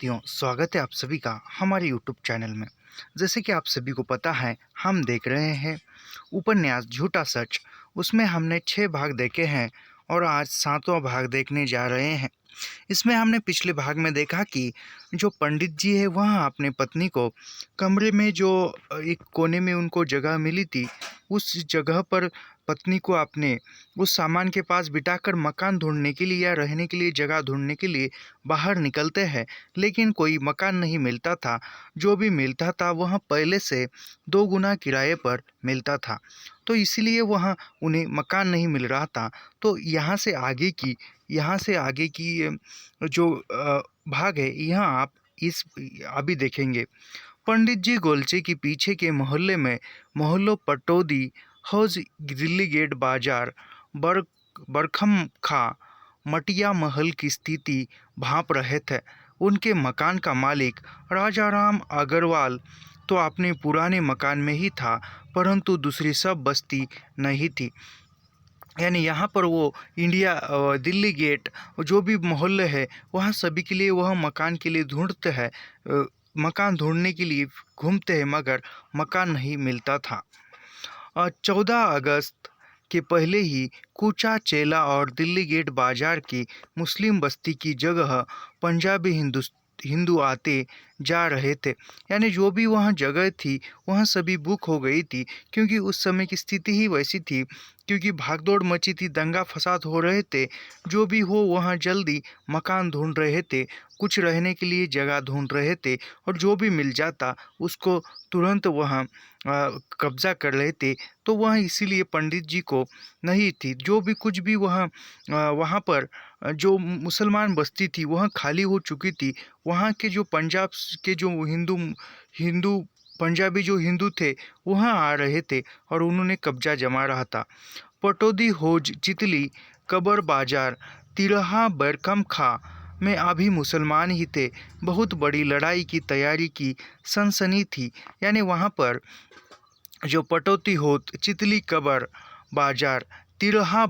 साथियों, स्वागत है आप सभी का हमारे यूट्यूब चैनल में। जैसे कि आप सभी को पता है, हम देख रहे हैं उपन्यास झूठा सच। उसमें हमने 6 भाग देखे हैं और आज 7वां भाग देखने जा रहे हैं। इसमें हमने पिछले भाग में देखा कि जो पंडित जी है वह अपने पत्नी को कमरे में जो एक कोने में उनको जगह मिली थी, उस जगह पर पत्नी को अपने उस सामान के पास बिठाकर मकान ढूंढने के लिए या रहने के लिए जगह ढूंढने के लिए बाहर निकलते हैं। लेकिन कोई मकान नहीं मिलता था। जो भी मिलता था वह पहले से 2 गुना किराए पर मिलता था, तो इसीलिए वह उन्हें मकान नहीं मिल रहा था। तो यहाँ से आगे की जो भाग है, यहाँ आप इस अभी देखेंगे। पंडित जी गोलचे के पीछे के मोहल्ले में मोहल्लों पटौदी हौज दिल्ली गेट बाजार बर बरखम खा मटिया महल की स्थिति भांप रहे थे। उनके मकान का मालिक राजाराम अग्रवाल तो अपने पुराने मकान में ही था, परंतु दूसरी सब बस्ती नहीं थी। यानी यहाँ पर वो दिल्ली गेट जो भी मोहल्ले है, वहाँ सभी के लिए वह मकान के लिए ढूंढते हैं। मकान ढूंढने के लिए घूमते हैं, मगर मकान नहीं मिलता था। 14 अगस्त के पहले ही कूचा चेला और दिल्ली गेट बाजार की मुस्लिम बस्ती की जगह पंजाबी हिंदू आते जा रहे थे। यानी जो भी वहाँ जगह थी वहाँ सभी बुक हो गई थी, क्योंकि उस समय की स्थिति ही वैसी थी, क्योंकि भागदौड़ मची थी, दंगा फसाद हो रहे थे। जो भी हो वहाँ जल्दी मकान ढूंढ रहे थे, कुछ रहने के लिए जगह ढूंढ रहे थे, और जो भी मिल जाता उसको तुरंत वहाँ कब्जा कर रहे थे। तो वह इसीलिए पंडित जी को नहीं थी। जो भी कुछ भी वहाँ पर जो मुसलमान बस्ती थी वह खाली हो चुकी थी। वहाँ के जो पंजाब के जो हिंदू हिंदू पंजाबी जो हिंदू थे वहाँ आ रहे थे और उन्होंने कब्जा जमा रहा था। पटौदी हौज चितली कबर बाजार तिरहा बरकम खा में अभी मुसलमान ही थे। बहुत बड़ी लड़ाई की तैयारी की सनसनी थी। यानी वहाँ पर जो पटौती होत चितली कबर बाजार तिरहा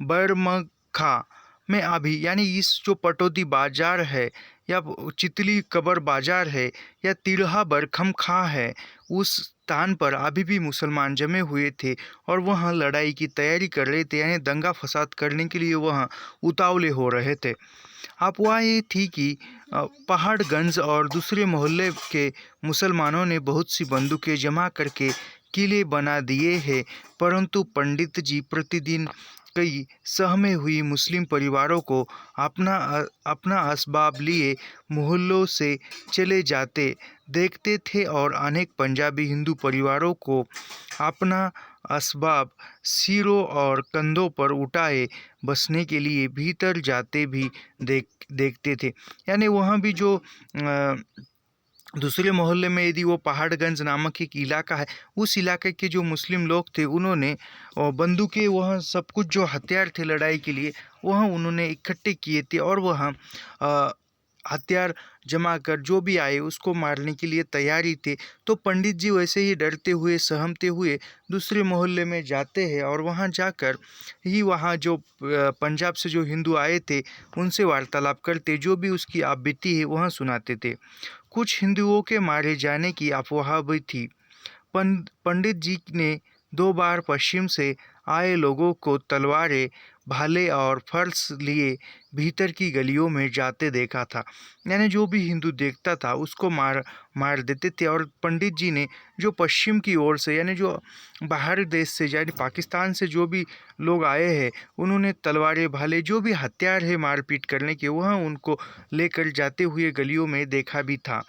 बरमखा में अभी, यानी इस जो पटौदी बाजार है या चितली कबर बाजार है या तिरहा बरखम खा है, उस स्थान पर अभी भी मुसलमान जमे हुए थे और वह लड़ाई की तैयारी कर रहे थे। यानी दंगा फसाद करने के लिए वह उतावले हो रहे थे। अफवाह ये थी कि पहाड़गंज और दूसरे मोहल्ले के मुसलमानों ने बहुत सी बंदूकें जमा करके किले बना दिए हैं, परंतु पंडित जी प्रतिदिन कई सहमे हुई मुस्लिम परिवारों को अपना असबाब लिए मोहल्लों से चले जाते देखते थे और अनेक पंजाबी हिंदू परिवारों को अपना असबाब सिरों और कंधों पर उठाए बसने के लिए भीतर जाते भी देखते थे। यानी वहाँ भी जो दूसरे मोहल्ले में यदि वो पहाड़गंज नामक एक इलाका है, उस इलाके के जो मुस्लिम लोग थे उन्होंने बंदूकें, वह सब कुछ जो हथियार थे लड़ाई के लिए, वह उन्होंने इकट्ठे किए थे और वह हथियार जमा कर जो भी आए उसको मारने के लिए तैयारी थे। तो पंडित जी वैसे ही डरते हुए सहमते हुए दूसरे मोहल्ले में जाते हैं और वहाँ जाकर ही वहाँ जो पंजाब से जो हिंदू आए थे उनसे वार्तालाप करते, जो भी उसकी आप बीती है वह सुनाते थे। कुछ हिंदुओं के मारे जाने की अफवाह भी थी। पंडित जी ने 2 बार पश्चिम से आए लोगों को तलवारें, भाले और फर्श लिए भीतर की गलियों में जाते देखा था। यानी जो भी हिंदू देखता था उसको मार देते थे। और पंडित जी ने जो पश्चिम की ओर से, यानी जो बाहर देश से, यानी पाकिस्तान से जो भी लोग आए हैं, उन्होंने तलवारें, भाले, जो भी हथियार है मारपीट करने के, वह उनको लेकर जाते हुए गलियों में देखा भी था।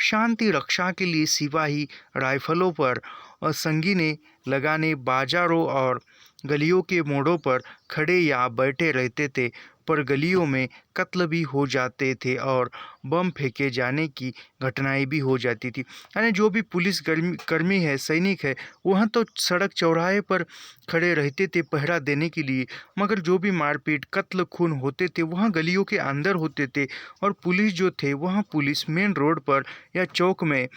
शांति रक्षा के लिए सिपाही राइफलों पर संगीनें लगाने बाजारों और गलियों के मोड़ों पर खड़े या बैठे रहते थे, पर गलियों में कत्ल भी हो जाते थे और बम फेंके जाने की घटनाएं भी हो जाती थी। यानी जो भी पुलिस कर्मी है, सैनिक है, वह तो सड़क चौराहे पर खड़े रहते थे पहरा देने के लिए, मगर जो भी मारपीट कत्ल खून होते थे वह गलियों के अंदर होते थे। और पुलिस जो थे वह पुलिस मेन रोड पर या चौक में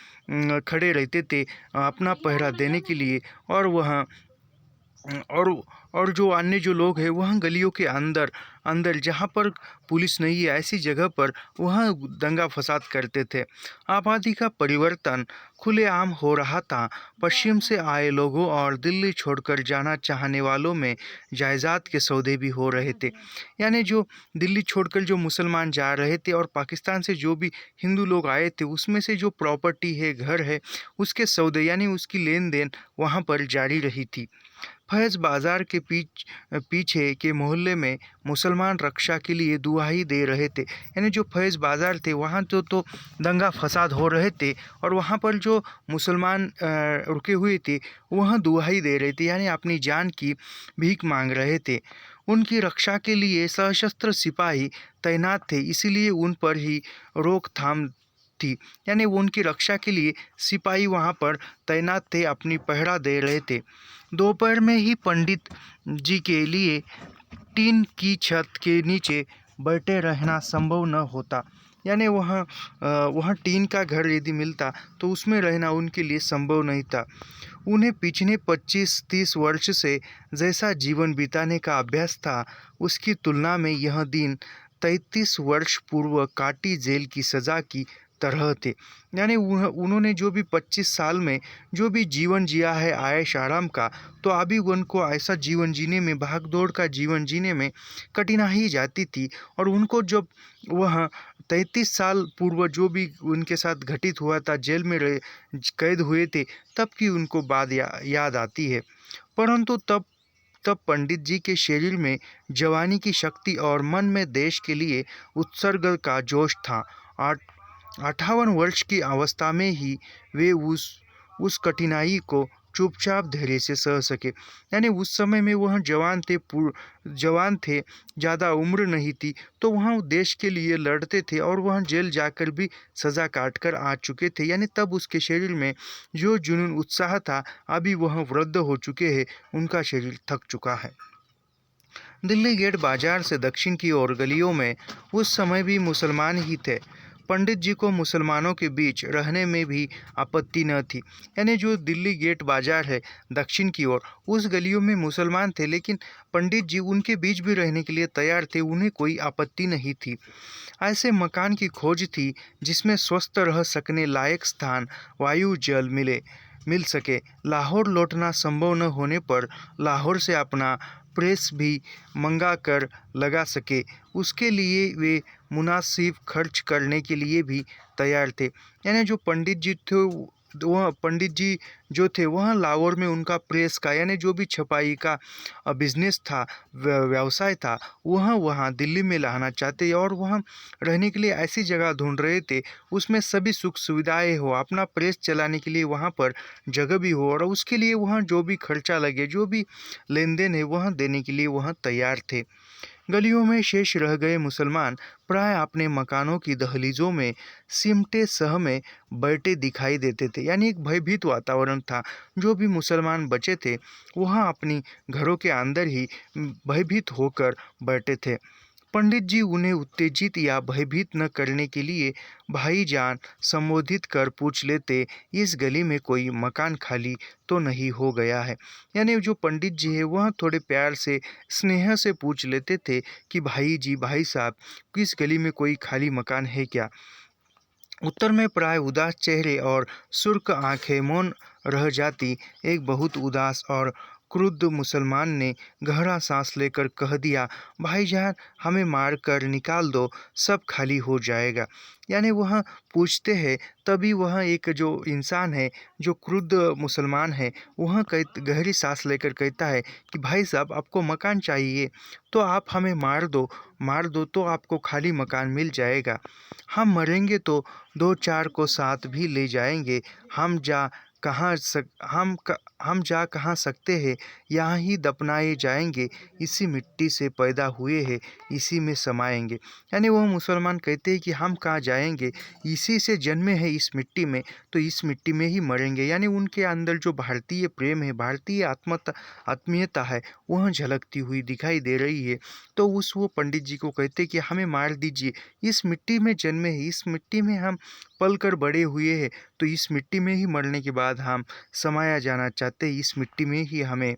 खड़े रहते थे अपना पहरा देने के लिए। और और जो अन्य जो लोग हैं वह गलियों के अंदर अंदर जहाँ पर पुलिस नहीं है ऐसी जगह पर वह दंगा फसाद करते थे। आबादी का परिवर्तन खुलेआम हो रहा था। पश्चिम से आए लोगों और दिल्ली छोड़कर जाना चाहने वालों में जायदाद के सौदे भी हो रहे थे। यानी जो दिल्ली छोड़कर जो मुसलमान जा रहे थे और पाकिस्तान से जो भी हिंदू लोग आए थे उसमें से जो प्रॉपर्टी है, घर है, उसके सौदे यानी उसकी लेन देन वहाँ पर जारी रही थी। फैज़ बाज़ार के पीछे के मोहल्ले में मुसलमान रक्षा के लिए दुहाई दे रहे थे। यानी जो फैज़ बाज़ार थे वहाँ तो दंगा फसाद हो रहे थे और वहाँ पर जो मुसलमान रुके हुए थे वहाँ दुहाई दे रहे थे, यानी अपनी जान की भीख मांग रहे थे। उनकी रक्षा के लिए सशस्त्र सिपाही तैनात थे, इसीलिए उन पर ही रोकथाम थी। यानी वो उनकी रक्षा के लिए सिपाही वहाँ पर तैनात थे, अपनी पहरा दे रहे थे। दोपहर में ही पंडित जी के लिए टीन की छत के नीचे बैठे रहना संभव न होता। यानी वहाँ टीन का घर यदि मिलता तो उसमें रहना उनके लिए संभव नहीं था। उन्हें पिछले 25-30 वर्ष से जैसा जीवन बिताने का अभ्यास था उसकी तुलना में यह दिन 33 वर्ष पूर्व काटी जेल की सज़ा की तरह थे। यानी उन्होंने जो भी 25 साल में जो भी जीवन जिया है आयश आराम का, तो अभी उनको ऐसा जीवन जीने में, भाग दौड़ का जीवन जीने में कठिनाई जाती थी। और उनको जब वह 33 साल पूर्व जो भी उनके साथ घटित हुआ था, जेल में कैद हुए थे, तब की उनको बात याद आती है। परंतु तब तब पंडित जी के शरीर में जवानी की शक्ति और मन में देश के लिए उत्सर्ग का जोश था। 58 वर्ष की अवस्था में ही वे उस कठिनाई को चुपचाप धैर्य से सह सके। यानी उस समय में वह जवान थे, ज़्यादा उम्र नहीं थी, तो वह देश के लिए लड़ते थे और वह जेल जाकर भी सज़ा काट कर आ चुके थे। यानी तब उसके शरीर में जो जुनून उत्साह था, अभी वह वृद्ध हो चुके हैं, उनका शरीर थक चुका है। दिल्ली गेट बाजार से दक्षिण की ओर गलियों में उस समय भी मुसलमान ही थे। पंडित जी को मुसलमानों के बीच रहने में भी आपत्ति न थी। यानी जो दिल्ली गेट बाजार है दक्षिण की ओर, उस गलियों में मुसलमान थे, लेकिन पंडित जी उनके बीच भी रहने के लिए तैयार थे, उन्हें कोई आपत्ति नहीं थी। ऐसे मकान की खोज थी जिसमें स्वस्थ रह सकने लायक स्थान, वायु, जल मिल सके। लाहौर लौटना संभव न होने पर लाहौर से अपना प्रेस भी मंगा कर लगा सके, उसके लिए वे मुनासिब खर्च करने के लिए भी तैयार थे। यानी जो पंडित जी थे वह पंडित जी जो थे वह लाहौर में उनका प्रेस का यानी जो भी छपाई का बिजनेस था, व्यवसाय था, वह वहाँ दिल्ली में लाना चाहते और वहाँ रहने के लिए ऐसी जगह ढूंढ रहे थे उसमें सभी सुख सुविधाएं हो, अपना प्रेस चलाने के लिए वहाँ पर जगह भी हो और उसके लिए वहाँ जो भी खर्चा लगे, जो भी लेन देन है वह देने के लिए वह तैयार थे। गलियों में शेष रह गए मुसलमान प्राय अपने मकानों की दहलीजों में सिमटे सह में बैठे दिखाई देते थे। यानी एक भयभीत वातावरण था। जो भी मुसलमान बचे थे वह अपनी घरों के अंदर ही भयभीत होकर बैठे थे। पंडित जी उन्हें उत्तेजित या भयभीत न करने के लिए भाईजान संबोधित कर पूछ लेते, इस गली में कोई मकान खाली तो नहीं हो गया है। यानी जो पंडित जी है वह थोड़े प्यार से, स्नेह से पूछ लेते थे कि भाई जी, भाई साहब, किस गली में कोई खाली मकान है क्या। उत्तर में प्राय उदास चेहरे और सुर्ख आंखें मौन रह जाती। एक बहुत उदास और क्रुद्ध मुसलमान ने गहरा सांस लेकर कह दिया, भाईजान, हमें मार कर निकाल दो, सब खाली हो जाएगा। यानी वह पूछते हैं तभी वह एक जो इंसान है, जो क्रुद्ध मुसलमान है, वह गहरी सांस लेकर कहता है कि भाई साहब, आपको मकान चाहिए तो आप हमें मार दो तो आपको खाली मकान मिल जाएगा। हम मरेंगे तो 2-4 को साथ भी ले जाएंगे। हम जा कहाँ सकते हैं, यहाँ ही दफनाए जाएंगे। इसी मिट्टी से पैदा हुए हैं, इसी में समाएंगे। यानी वह मुसलमान कहते हैं कि हम कहाँ जाएंगे, इसी से जन्मे हैं इस मिट्टी में, तो इस मिट्टी में ही मरेंगे। यानी उनके अंदर जो भारतीय प्रेम है, भारतीय आत्मीयता है, वह झलकती हुई दिखाई दे रही है। तो वो पंडित जी को कहते कि हमें मार दीजिए, इस मिट्टी में जन्मे हैं, इस मिट्टी में हम पल कर बड़े हुए हैं, तो इस मिट्टी में ही मरने के बाद हम समाया जाना चाहते हैं, इस मिट्टी में ही हमें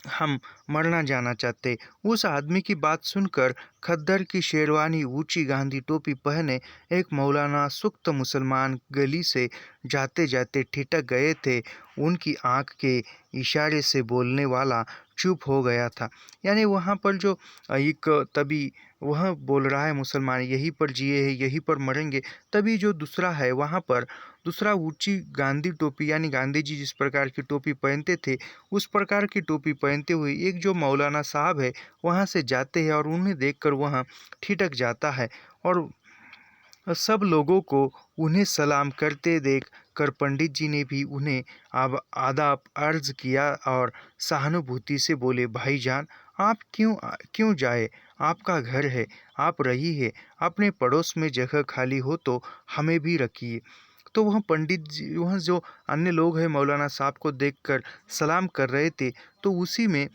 हम मरना जाना चाहते। उस आदमी की बात सुनकर खद्दर की शेरवानी, ऊंची गांधी टोपी पहने एक मौलाना सुख्त मुसलमान गली से जाते जाते ठिठक गए थे। उनकी आंख के इशारे से बोलने वाला चुप हो गया था। यानी वहाँ पर जो एक तभी वह बोल रहा है मुसलमान, यहीं पर जिए हैं, यहीं पर मरेंगे। तभी जो दूसरा है वहाँ पर दूसरा ऊंची गांधी टोपी, यानी गांधी जी जिस प्रकार की टोपी पहनते थे उस प्रकार की टोपी पहनते हुए एक जो मौलाना साहब है वहाँ से जाते हैं और उन्हें देखकर वहाँ ठिठक जाता है। और सब लोगों को उन्हें सलाम करते देख कर पंडित जी ने भी उन्हें आदाब अर्ज किया और सहानुभूति से बोले, भाईजान आप क्यों जाए, आपका घर है, आप रहिए, अपने पड़ोस में जगह खाली हो तो हमें भी रखिए। तो वह पंडित जी, वह जो अन्य लोग हैं मौलाना साहब को देखकर सलाम कर रहे थे, तो उसी में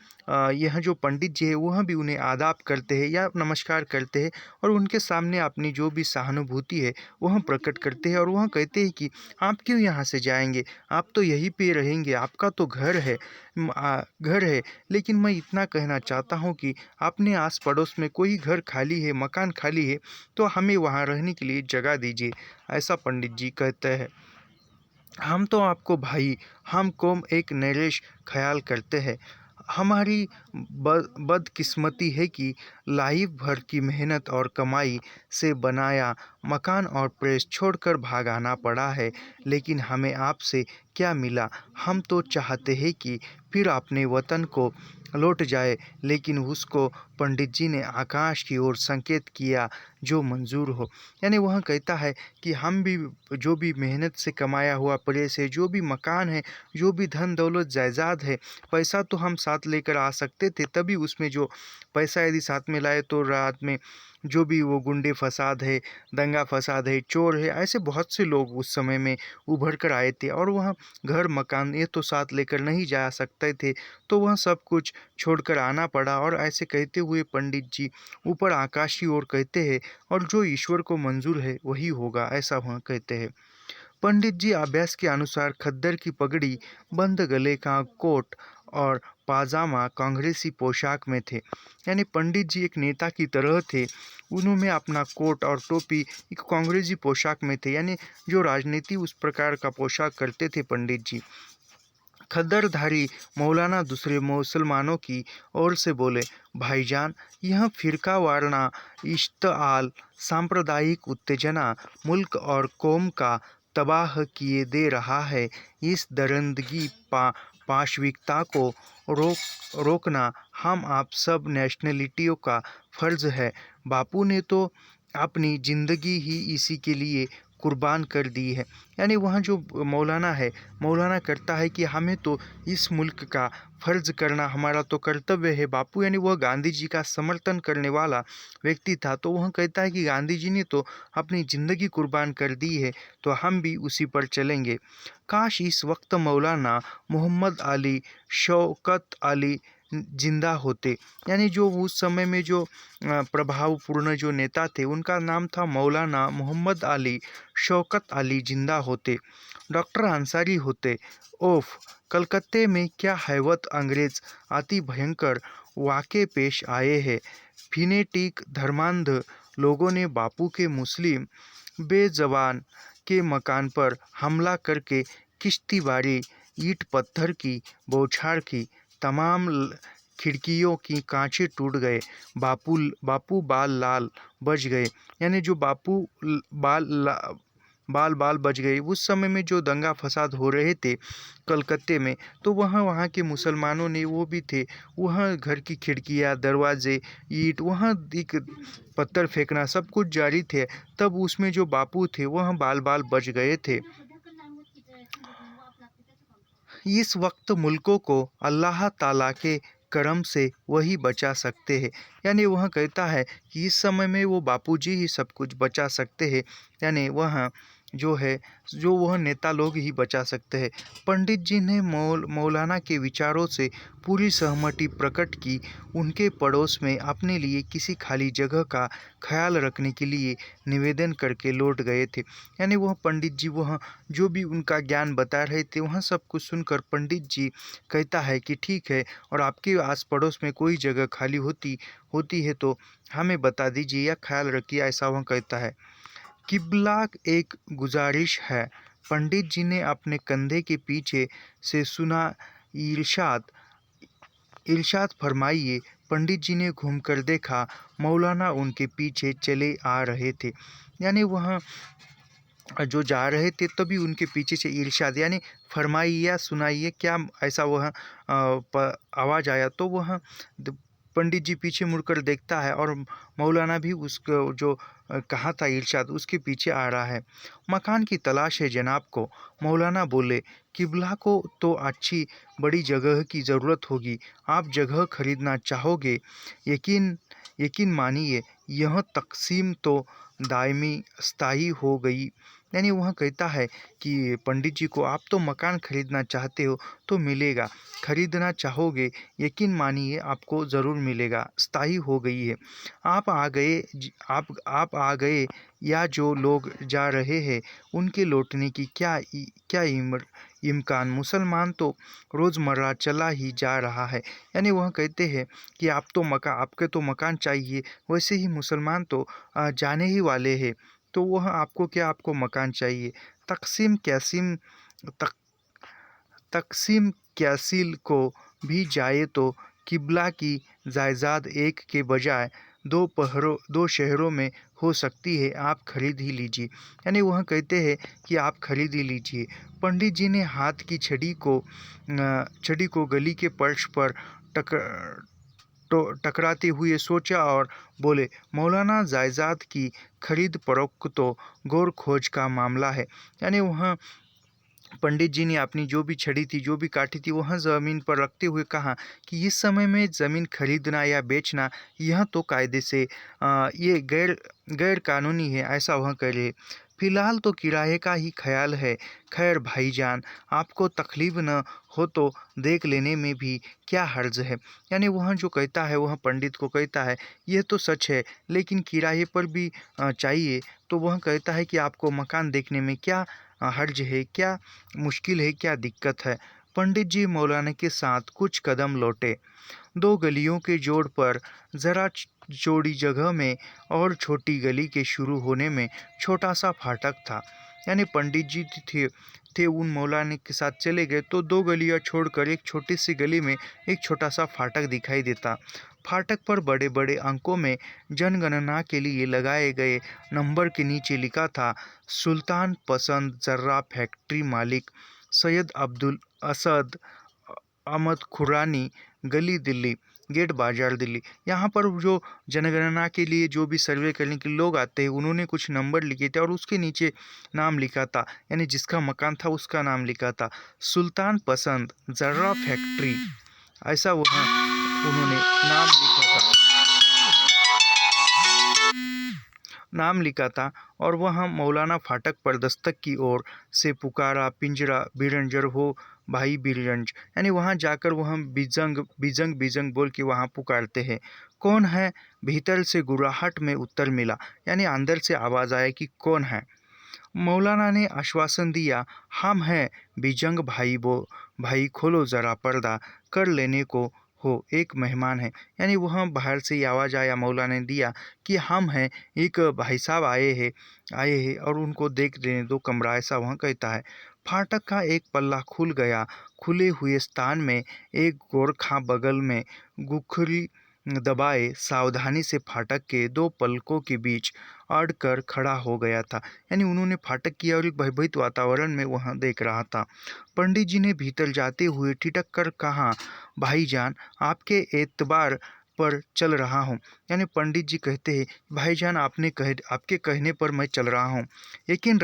यह जो पंडित जी है वह भी उन्हें आदाब करते हैं या नमस्कार करते हैं और उनके सामने अपनी जो भी सहानुभूति है वह प्रकट करते हैं। और वह कहते हैं कि आप क्यों यहाँ से जाएंगे, आप तो यहीं पे रहेंगे, आपका तो घर है, घर है। लेकिन मैं इतना कहना चाहता हूँ कि अपने आस पड़ोस में कोई घर खाली है, मकान खाली है, तो हमें वहाँ रहने के लिए जगह दीजिए। ऐसा पंडित जी कहते हैं। हम तो आपको भाई, हम कौम एक नरेश ख्याल करते हैं। हमारी बदकिस्मती है कि लाइफ भर की मेहनत और कमाई से बनाया मकान और प्रेस छोड़कर भागाना पड़ा है। लेकिन हमें आपसे क्या मिला, हम तो चाहते हैं कि फिर अपने वतन को लौट जाए। लेकिन उसको पंडित जी ने आकाश की ओर संकेत किया, जो मंजूर हो। यानी वह कहता है कि हम भी जो भी मेहनत से कमाया हुआ प्रेस है, जो भी मकान है, जो भी धन दौलत जायदाद है, पैसा तो हम साथ लेकर आ सकते थे, तभी उसमें जो पैसा यदि साथ में लाए तो रात में जो भी वो गुंडे फसाद है, दंगा फसाद है, चोर है, ऐसे बहुत से लोग उस समय में उभर कर आए थे और वह घर मकान ये तो साथ लेकर नहीं जा सकते थे, तो वह सब कुछ छोड़कर आना पड़ा। और ऐसे कहते हुए पंडित जी ऊपर आकाश की ओर कहते हैं, और जो ईश्वर को मंजूर है वही होगा, ऐसा वह कहते हैं। पंडित जी अभ्यास के अनुसार खद्दर की पगड़ी, बंद गले का कोट और पाजामा कांग्रेसी पोशाक में थे। यानी पंडित जी एक नेता की तरह थे। उन्होंने अपना कोट और टोपी एक कांग्रेसी पोशाक में थे, यानी जो राजनीति उस प्रकार का पोशाक करते थे पंडित जी। खद्दरधारी मौलाना दूसरे मुसलमानों की ओर से बोले, भाईजान यह फिरका वारना इश्ताल सांप्रदायिक उत्तेजना मुल्क और कौम का तबाह किए दे रहा है। इस दरिंदगी पाशविकता को रोकना हम आप सब नेशनलिटियों का फर्ज है। बापू ने तो अपनी ज़िंदगी ही इसी के लिए कुर्बान कर दी है। यानी वहाँ जो मौलाना है, मौलाना करता है कि हमें तो इस मुल्क का फ़र्ज करना हमारा तो कर्तव्य है। बापू यानी वह गांधी जी का समर्थन करने वाला व्यक्ति था, तो वह कहता है कि गांधी जी ने तो अपनी ज़िंदगी कुर्बान कर दी है, तो हम भी उसी पर चलेंगे। काश इस वक्त मौलाना मोहम्मद अली, शौकत अली जिंदा होते। यानी जो उस समय में जो प्रभावपूर्ण जो नेता थे उनका नाम था मौलाना मोहम्मद अली, शौकत अली जिंदा होते, डॉक्टर अंसारी होते। ओफ, कलकत्ते में क्या हैवत अंग्रेज अति भयंकर वाक़े पेश आए हैं। फिनेटिक धर्मांध लोगों ने बापू के मुस्लिम बेजबान के मकान पर हमला करके किश्तीबारी, ईंट पत्थर की बौछार की, तमाम खिड़कियों की कांचे टूट गए। बापू बाल लाल बच गए। यानी जो बापू बाल बच गए। उस समय में जो दंगा फसाद हो रहे थे कलकत्ते में, तो वहाँ के मुसलमानों ने वो भी थे, वहाँ घर की खिड़कियाँ, दरवाजे, ईंट, वहाँ एक पत्थर फेंकना सब कुछ जारी थे। तब उसमें जो बापू थे वह बाल बच गए थे। इस वक्त मुल्कों को अल्लाह ताला के करम से वही बचा सकते हैं। यानी वह कहता है कि इस समय में वो बापूजी ही सब कुछ बचा सकते हैं, यानी वह जो है जो वह नेता लोग ही बचा सकते हैं। पंडित जी ने मौलाना के विचारों से पूरी सहमति प्रकट की। उनके पड़ोस में अपने लिए किसी खाली जगह का ख्याल रखने के लिए निवेदन करके लौट गए थे। यानी वह पंडित जी वह जो भी उनका ज्ञान बता रहे थे वह सब कुछ सुनकर पंडित जी कहता है कि ठीक है, और आपके आस पड़ोस में कोई जगह खाली होती होती है तो हमें बता दीजिए या ख्याल रखिए, ऐसा वह कहता है। किबला एक गुजारिश है, पंडित जी ने अपने कंधे के पीछे से सुना। इरशाद इरशाद फरमाइए। पंडित जी ने घूमकर देखा, मौलाना उनके पीछे चले आ रहे थे। यानी वह जो जा रहे थे तभी उनके पीछे से इरशाद यानी फरमाइए या सुनाइए क्या, ऐसा वह आवाज़ आया तो वह पंडित जी पीछे मुड़कर देखता है और मौलाना भी उसको जो कहा था इरशाद उसके पीछे आ रहा है। मकान की तलाश है जनाब को, मौलाना बोले। किबला को तो अच्छी बड़ी जगह की ज़रूरत होगी, आप जगह खरीदना चाहोगे? यकीन यकीन मानिए यह तकसीम तो दायमी स्थायी हो गई। यानी वह कहता है कि पंडित जी को आप तो मकान खरीदना चाहते हो तो मिलेगा, खरीदना चाहोगे यकीन मानिए आपको ज़रूर मिलेगा, स्थायी हो गई है। आप आ गए या जो लोग जा रहे हैं उनके लौटने की क्या इम्कान, मुसलमान तो रोज़मर्रा चला ही जा रहा है। यानी वह कहते हैं कि आपके तो मकान चाहिए, वैसे ही मुसलमान तो जाने ही वाले हैं, तो वह आपको मकान चाहिए। तकसीम कैसीम तक तकसीम कैसील को भी जाए तो किबला की जायदाद एक के बजाय दो शहरों में हो सकती है, आप खरीद ही लीजिए। यानी वह कहते हैं कि आप खरीद ही लीजिए। पंडित जी ने हाथ की छड़ी को गली के फर्श पर टकराते हुए सोचा और बोले, मौलाना जायदाद की खरीद फरोख्त तो गौर खोज का मामला है। यानी वह पंडित जी ने अपनी जो भी छड़ी थी जो भी काठी थी वह ज़मीन पर रखते हुए कहा कि इस समय में ज़मीन खरीदना या बेचना यह तो कायदे से ये गैर कानूनी है, ऐसा वह कह रहे। फिलहाल तो किराए का ही ख्याल है। खैर भाईजान, आपको तकलीफ न हो तो देख लेने में भी क्या हर्ज है। यानी वह जो कहता है वह पंडित को कहता है यह तो सच है लेकिन किराए पर भी चाहिए, तो वह कहता है कि आपको मकान देखने में क्या हर्ज है, क्या मुश्किल है, क्या दिक्कत है। पंडित जी मौलाना के साथ कुछ कदम लौटे। दो गलियों के जोड़ पर जरा चौड़ी जगह में और छोटी गली के शुरू होने में छोटा सा फाटक था। यानी पंडित जी थे उन मौलाना के साथ चले गए तो दो गलियां छोड़कर एक छोटी सी गली में एक छोटा सा फाटक दिखाई देता। फाटक पर बड़े बड़े अंकों में जनगणना के लिए लगाए गए नंबर के नीचे लिखा था, सुल्तान पसंद जर्रा फैक्ट्री मालिक सैयद अब्दुल असद अहमद खुरानी, गली दिल्ली, गेट बाजार दिल्ली। यहाँ पर जो जनगणना के लिए जो भी सर्वे करने के लोग आते हैं उन्होंने कुछ नंबर लिखे थे और उसके नीचे नाम लिखा था, यानी जिसका मकान था उसका नाम लिखा था, सुल्तान पसंद जर्रा फैक्ट्री, ऐसा वहाँ उन्होंने नाम लिखा था। और वह मौलाना फाटक पर दस्तक की ओर से पुकारा, पिंजरा बिरंजर हो भाई बिरंज। यानी वहाँ जाकर वह बिजंग बिजंग बिजंग बोल के वहाँ पुकारते हैं। कौन है? भीतर से गुर्राहट में उत्तर मिला, यानी अंदर से आवाज़ आया कि कौन है। मौलाना ने आश्वासन दिया, हम हैं बिजंग भाई खोलो ज़रा पर्दा, कर लेने को हो, एक मेहमान है। यानी वह बाहर से ही आवाज़ आया, मौलाना ने दिया कि हम हैं, एक भाई साहब आए हैं और उनको देख लेने दो कमरा, ऐसा वह कहता है। फाटक का एक पल्ला खुल गया। खुले हुए स्थान में एक गोरखा बगल में गुखरी दबाए सावधानी से फाटक के दो पलकों के बीच अड़कर खड़ा हो गया था। यानी उन्होंने फाटक किया और एक भयभीत वातावरण में वहाँ देख रहा था। पंडित जी ने भीतर जाते हुए ठिठक कर कहा, भाईजान आपके एतबार पर चल रहा हूँ। यानी पंडित जी कहते हैं, भाईजान आपके कहने पर मैं चल रहा हूँ। यकीन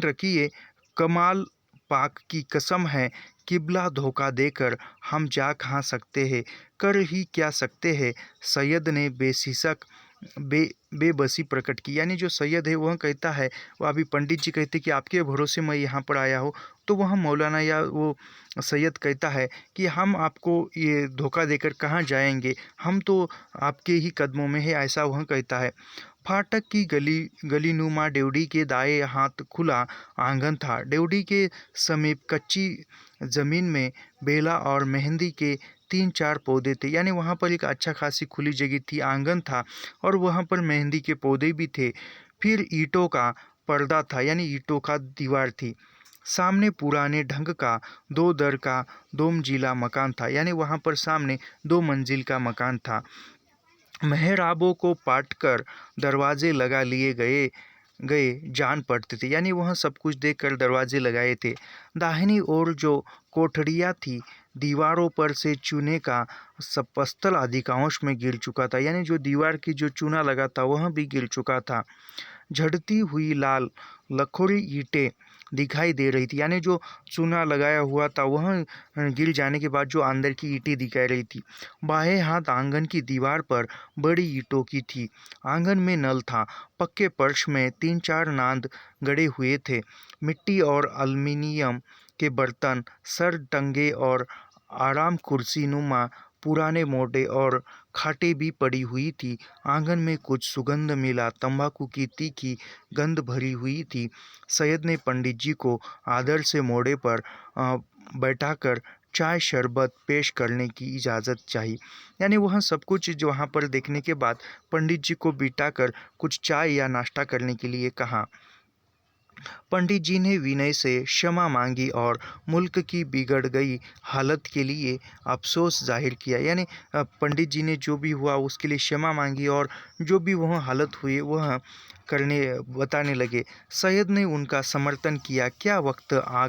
रखिए कमाल पाक की कसम है किबला धोखा देकर हम जा कहाँ सकते हैं, कर ही क्या सकते हैं। सैयद ने बेसिसक बेबसी प्रकट की। यानी जो सैयद है वह कहता है, वो अभी पंडित जी कहते कि आपके भरोसे मैं यहाँ पर आया हूँ, तो वह मौलाना या वो सैयद कहता है कि हम आपको ये धोखा देकर कहाँ जाएंगे, हम तो आपके ही कदमों में है, ऐसा वह कहता है। फाटक की गलीनुमा डेवढ़ी के दाएं हाथ खुला आंगन था। डेवढ़ी के समीप कच्ची जमीन में बेला और मेहंदी के 3-4 पौधे थे। यानी वहाँ पर एक अच्छा खासी खुली जगह थी, आंगन था और वहाँ पर मेहंदी के पौधे भी थे। फिर ईंटों का पर्दा था, यानी ईंटों का दीवार थी। सामने पुराने ढंग का 2 दर का 2 मंजिला मकान था। यानी वहाँ पर सामने 2 मंजिल का मकान था। मेहराबों को पाटकर दरवाजे लगा लिए गए गए जान पड़ते थे। यानी वह सब कुछ देखकर दरवाजे लगाए थे। दाहिनी ओर जो कोठरियाँ थी, दीवारों पर से चूने का सपस्तल अधिकांश में गिर चुका था। यानी जो दीवार की जो चूना लगा था वह भी गिर चुका था। झड़ती हुई लाल लखोरी ईंटें दिखाई दे रही थी। यानी जो चूना लगाया हुआ था वह गिर जाने के बाद जो अंदर की ईंटें दिखाई रही थी। बाएं हाथ आंगन की दीवार पर बड़ी ईंटों की थी। आंगन में नल था। पक्के फर्श में 3-4 नांद गड़े हुए थे। मिट्टी और एल्युमिनियम के बर्तन, सर टंगे और आराम कुर्सी नुमा पुराने मोटे और खाटें भी पड़ी हुई थी। आंगन में कुछ सुगंध मिला तंबाकू की तीखी गंध भरी हुई थी। सैयद ने पंडित जी को आदर से मोड़े पर बैठाकर चाय शरबत पेश करने की इजाज़त चाही। यानी वह सब कुछ जो वहाँ पर देखने के बाद पंडित जी को बिठाकर कुछ चाय या नाश्ता करने के लिए कहा। पंडित जी ने विनय से क्षमा मांगी और मुल्क की बिगड़ गई हालत के लिए अफसोस जाहिर किया। यानी पंडित जी ने जो भी हुआ उसके लिए क्षमा मांगी और जो भी वह हालत हुई वह करने बताने लगे। सैयद ने उनका समर्थन किया। क्या वक्त आ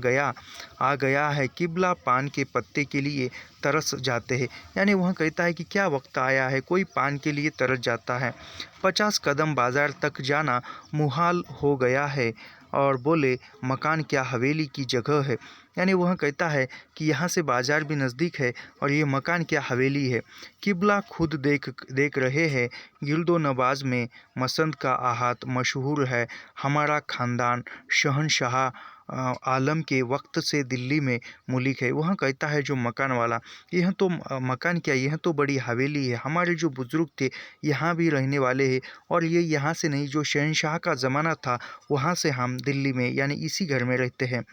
गया है, किबला पान के पत्ते के लिए तरस जाते हैं। यानी वह कहता है कि क्या वक्त आया है, कोई पान के लिए तरस जाता है। 50 कदम बाजार तक जाना मुहाल हो गया है। और बोले, मकान क्या हवेली की जगह है। यानी वह कहता है कि यहाँ से बाजार भी नज़दीक है और ये मकान क्या हवेली है। किबला खुद देख रहे हैं। गिल्दो नवाज में मसंद का आहात मशहूर है। हमारा ख़ानदान शहनशाह आलम के वक्त से दिल्ली में मुलिक है। वह कहता है जो मकान वाला, यह तो मकान क्या, यह तो बड़ी हवेली है। हमारे जो बुज़ुर्ग थे यहाँ भी रहने वाले हैं और ये यहाँ से नहीं, जो शहनशाह का ज़माना था वहाँ से हम दिल्ली में यानी इसी घर में रहते हैं।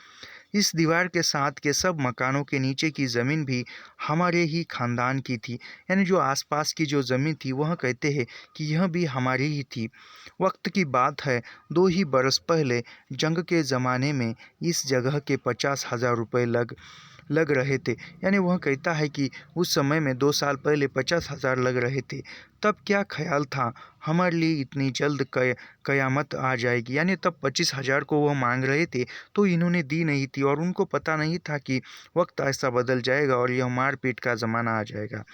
इस दीवार के साथ के सब मकानों के नीचे की ज़मीन भी हमारे ही ख़ानदान की थी। यानी जो आसपास की जो ज़मीन थी वह कहते हैं कि यह भी हमारी ही थी। वक्त की बात है, 2 ही बरस पहले जंग के ज़माने में इस जगह के 50,000 रुपये लग रहे थे। यानी वह कहता है कि उस समय में 2 साल पहले 50,000 लग रहे थे। तब क्या ख्याल था हमारे लिए इतनी जल्द क़यामत आ जाएगी। यानी तब 25,000 को वह मांग रहे थे तो इन्होंने दी नहीं थी और उनको पता नहीं था कि वक्त ऐसा बदल जाएगा और यह मारपीट का ज़माना आ जाएगा।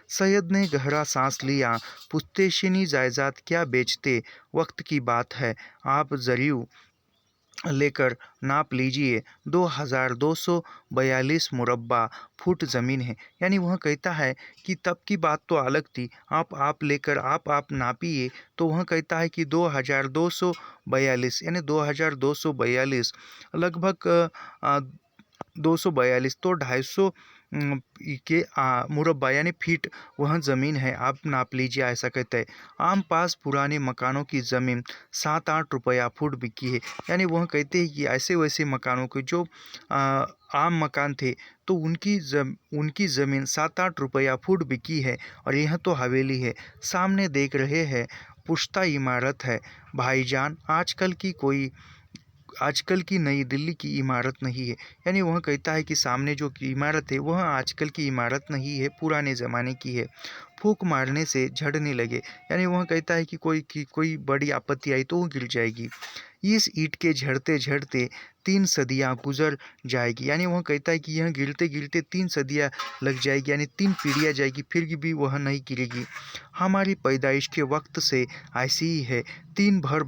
सैयद ने गहरा सांस लिया। पुश्तैनी जायदाद क्या बेचते, वक्त की बात है। आप ज़रूर लेकर नाप लीजिए, 2242 मुरब्बा फुट ज़मीन है। यानी वह कहता है कि तब की बात तो अलग थी, आप लेकर आप नापिए। तो वह कहता है कि 2242 यानी 2242 लगभग 242 तो 250 के मुरब्बा यानी फीट वह ज़मीन है, आप नाप लीजिए, ऐसा कहते हैं। आम पास पुराने मकानों की ज़मीन 7-8 रुपया फुट बिकी है। यानी वह कहते हैं कि ऐसे वैसे मकानों के जो आम मकान थे तो उनकी ज़मीन 7-8 रुपया फुट बिकी है और यह तो हवेली है। सामने देख रहे हैं, पुश्ता इमारत है भाईजान, आजकल की नई दिल्ली की इमारत नहीं है। यानी वह कहता है कि सामने जो इमारत है वह आजकल की इमारत नहीं है, पुराने ज़माने की है। फूंक मारने से झड़ने लगे। यानी वह कहता है कि कोई बड़ी आपत्ति आई तो वो गिर जाएगी। इस ईंट के झड़ते झड़ते 3 सदियाँ गुजर जाएगी। यानी वह कहता है कि यह गिरते गिरते 3 सदियाँ लग जाएगी, यानी 3 पीढ़ियाँ जाएगी, फिर भी वह नहीं गिरेगी। हमारी पैदाइश के वक्त से ऐसी ही है, 3 भर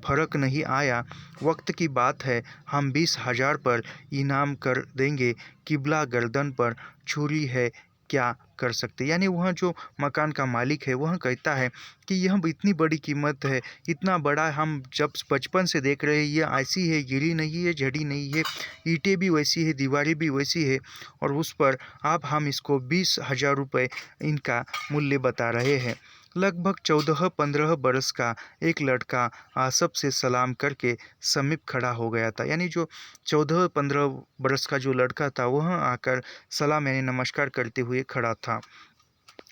फर्क नहीं आया। वक्त की बात है, हम 20,000 पर इनाम कर देंगे। किबला गर्दन पर छुरी है, क्या कर सकते। यानी वह जो मकान का मालिक है वह कहता है कि यह इतनी बड़ी कीमत है, इतना बड़ा हम जब बचपन से देख रहे हैं, ये ऐसी है, गिरी नहीं है, झड़ी नहीं है, ईंटें भी वैसी है, दीवारें भी वैसी है, और उस पर आप हम इसको 20,000 रुपये इनका मूल्य बता रहे हैं। लगभग 14-15 बरस का एक लड़का आसफ से सलाम करके समीप खड़ा हो गया था। यानी जो 14-15 बरस का जो लड़का था वह आकर सलाम यानी नमस्कार करते हुए खड़ा था।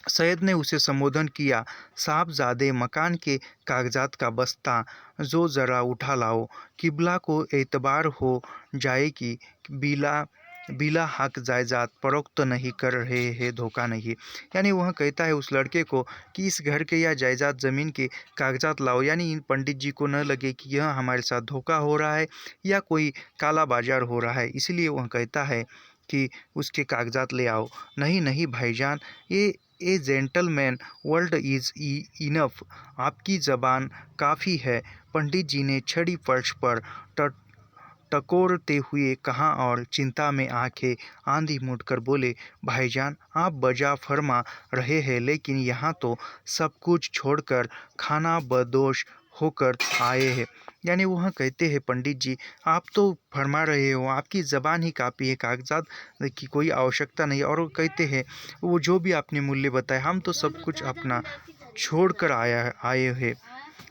सैयद ने उसे संबोधन किया, साहबजादे, मकान के कागजात का बस्ता जो ज़रा उठा लाओ, किबला को एतबार हो जाए कि बिला बिला हक जायदाद फरोख्त नहीं कर रहे हैं, धोखा नहीं। यानी वह कहता है उस लड़के को कि इस घर के या जायदाद ज़मीन के कागजात लाओ, यानी इन पंडित जी को न लगे कि यह हमारे साथ धोखा हो रहा है या कोई काला बाजार हो रहा है, इसलिए वह कहता है कि उसके कागजात ले आओ। नहीं नहीं भाईजान, ए जेंटलमैन वर्ल्ड इज़ इनफ, आपकी ज़बान काफ़ी है। पंडित जी ने छड़ी फर्श पर टकोरते हुए कहा और चिंता में आंखें आंधी मूंदकर बोले, भाईजान आप बजा फरमा रहे हैं, लेकिन यहाँ तो सब कुछ छोड़कर खाना बदोश होकर आए हैं। यानी वह कहते हैं पंडित जी आप तो फरमा रहे हो, आपकी ज़बान ही काफ़ी है, कागजात की कोई आवश्यकता नहीं। और वो कहते हैं वो जो भी आपने मूल्य बताया, हम तो सब कुछ अपना छोड़कर आए हैं,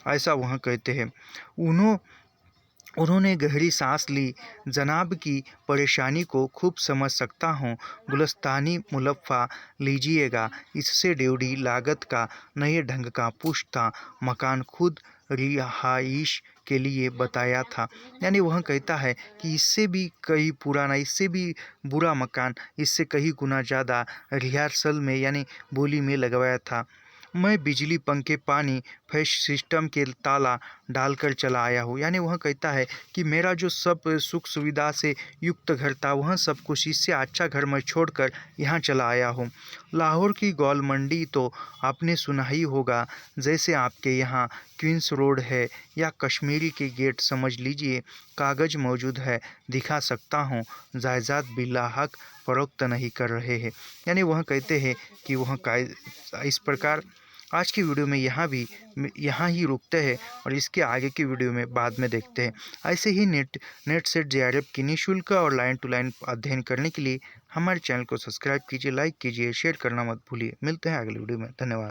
ऐसा वह कहते हैं। उन्होंने गहरी सांस ली। जनाब की परेशानी को खूब समझ सकता हूँ, गुलस्तानी मुलफ़ा लीजिएगा, इससे ड्यूटी लागत का नए ढंग का पुश्ता मकान खुद रिहाइश के लिए बताया था। यानी वह कहता है कि इससे भी कहीं पुराना, इससे भी बुरा मकान, इससे कहीं गुना ज़्यादा रिहर्सल में यानी बोली में लगवाया था। मैं बिजली, पंखे, पानी, फैश सिस्टम के ताला डालकर चला आया हूँ। यानी वह कहता है कि मेरा जो सब सुख सुविधा से युक्त घर था वह सब कुछ, इससे अच्छा घर मैं छोड़कर यहाँ चला आया हूँ। लाहौर की गौल मंडी तो आपने सुना ही होगा, जैसे आपके यहाँ क्वींस रोड है या कश्मीरी के गेट समझ लीजिए, कागज़ मौजूद है, दिखा सकता हूँ, जायदाद बिला हक फरोख्त नहीं कर रहे हैं। यानी वह कहते हैं कि वह इस प्रकार आज की वीडियो में यहाँ ही रुकते हैं और इसके आगे की वीडियो में बाद में देखते हैं। ऐसे ही नेट सेट जेआरएफ की निःशुल्क और लाइन टू लाइन अध्ययन करने के लिए हमारे चैनल को सब्सक्राइब कीजिए, लाइक कीजिए, शेयर करना मत भूलिए। मिलते हैं अगले वीडियो में, धन्यवाद।